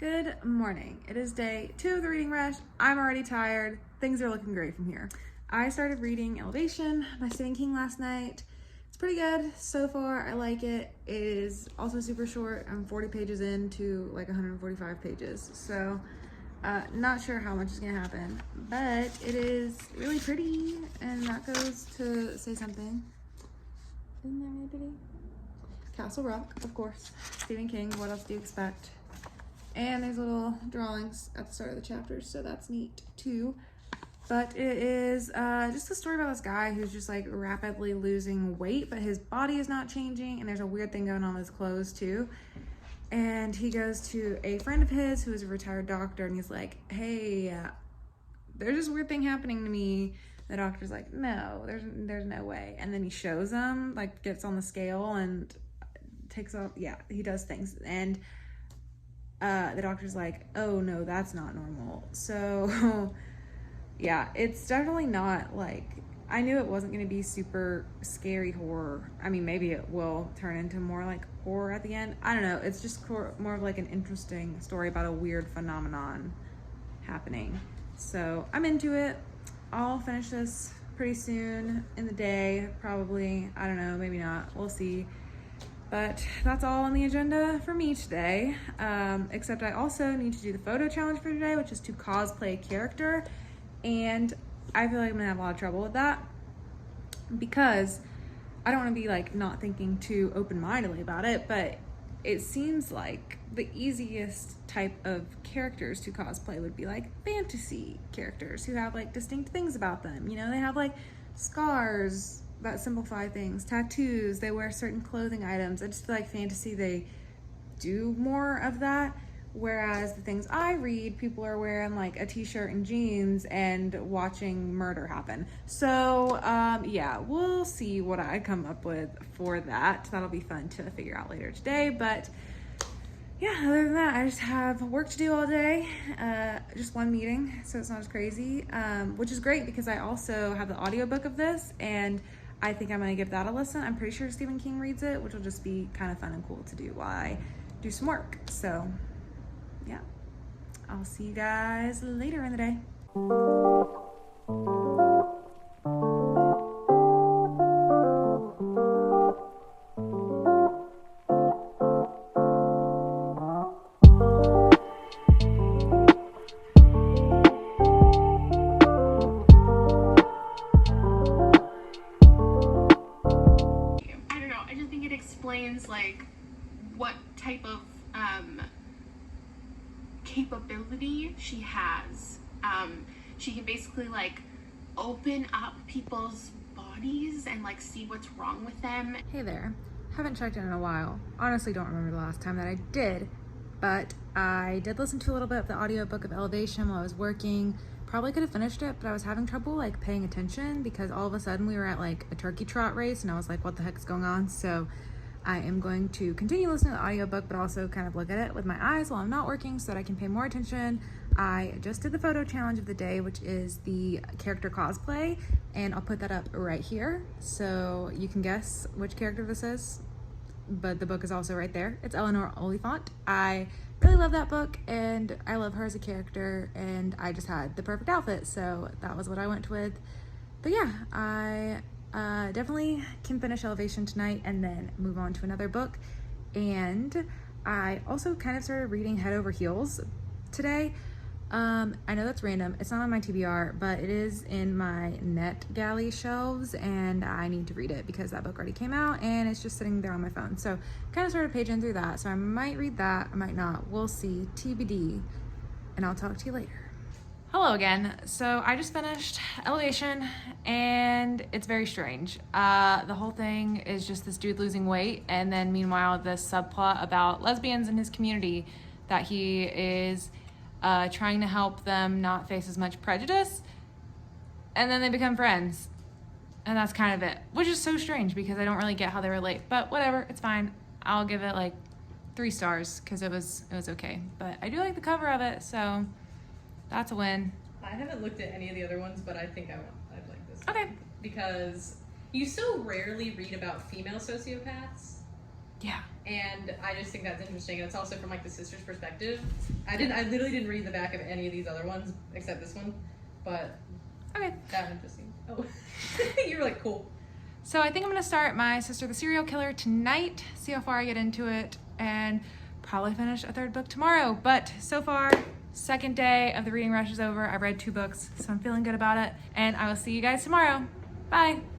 Good morning. It is day 2 of the reading rush. I'm already tired. Things are looking great from here. I started reading Elevation by Stephen King last night. It's pretty good so far. I like it. It is also super short. I'm 40 pages into like 145 pages. So not sure how much is gonna happen, but it is really pretty, and that goes to say something. Isn't that really pretty? Castle Rock, of course. Stephen King, what else do you expect? And there's little drawings at the start of the chapters, so that's neat too. But it is just a story about this guy who's just like rapidly losing weight, but his body is not changing, and there's a weird thing going on with his clothes too. And he goes to a friend of his who is a retired doctor, and he's like, hey, there's this weird thing happening to me. The doctor's like, no, there's no way. And then he shows him, like gets on the scale and takes off. Yeah, he does things. And the doctor's like, oh no, that's not normal. So yeah, it's definitely not like, I knew it wasn't going to be super scary horror. I mean, maybe it will turn into more like horror at the end. I don't know. It's just more of like an interesting story about a weird phenomenon happening. So I'm into it. I'll finish this pretty soon in the day, probably. I don't know, maybe not. We'll see. But that's all on the agenda for me today. Except I also need to do the photo challenge for today, which is to cosplay a character. And I feel like I'm gonna have a lot of trouble with that because I don't want to be like not thinking too open-mindedly about it, but it seems like the easiest type of characters to cosplay would be like fantasy characters who have like distinct things about them. You know, they have like scars that simplify things, tattoos, they wear certain clothing items. I just feel like fantasy, they do more of that. Whereas the things I read, people are wearing like a t-shirt and jeans and watching murder happen. So yeah, we'll see what I come up with for that. That'll be fun to figure out later today. But yeah, other than that, I just have work to do all day. Just one meeting, so it's not as crazy, which is great because I also have the audiobook of this, and I think I'm gonna give that a listen. I'm pretty sure Stephen King reads it, which will just be kind of fun and cool to do while I do some work. So yeah, I'll see you guys later in the day. I don't know, I just think it explains like what type of capability she has. She can basically like open up people's bodies and like see what's wrong with them. Hey there. Haven't checked in a while. Honestly, don't remember the last time that I did, but I did listen to a little bit of the audiobook of Elevation while I was working. Probably could have finished it, but I was having trouble like paying attention because all of a sudden we were at like a turkey trot race and I was like, what the heck is going on? So I am going to continue listening to the audiobook, but also kind of look at it with my eyes while I'm not working so that I can pay more attention. I just did the photo challenge of the day, which is the character cosplay, and I'll put that up right here so you can guess which character this is, but the book is also right there. It's Eleanor Oliphant. I really love that book, and I love her as a character, and I just had the perfect outfit, so that was what I went with. But yeah, I definitely can finish Elevation tonight and then move on to another book. And I also kind of started reading Head Over Heels today. I know that's random. It's not on my TBR, but it is in my NetGalley shelves, and I need to read it because that book already came out and it's just sitting there on my phone. So kind of started paging through that. So I might read that, I might not. We'll see. TBD. And I'll talk to you later. Hello again. So I just finished Elevation, and it's very strange. The whole thing is just this dude losing weight, and then meanwhile this subplot about lesbians in his community that he is trying to help them not face as much prejudice, and then they become friends, and that's kind of it, which is so strange because I don't really get how they relate, but whatever, it's fine. I'll give it like 3 stars because it was okay, but I do like the cover of it, so that's a win. I haven't looked at any of the other ones, but I think I'd like this Okay. one because you so rarely read about female sociopaths. Yeah. and I just think that's interesting. And it's also from like the sister's perspective. I literally didn't read the back of any of these other ones except this one, but Okay. that interesting. Oh, you were like, cool. So I think I'm gonna start My Sister the Serial Killer tonight, see how far I get into it, and probably finish a third book tomorrow. But so far, second day of the reading rush is over. I've read 2 books, so I'm feeling good about it. And I will see you guys tomorrow. Bye.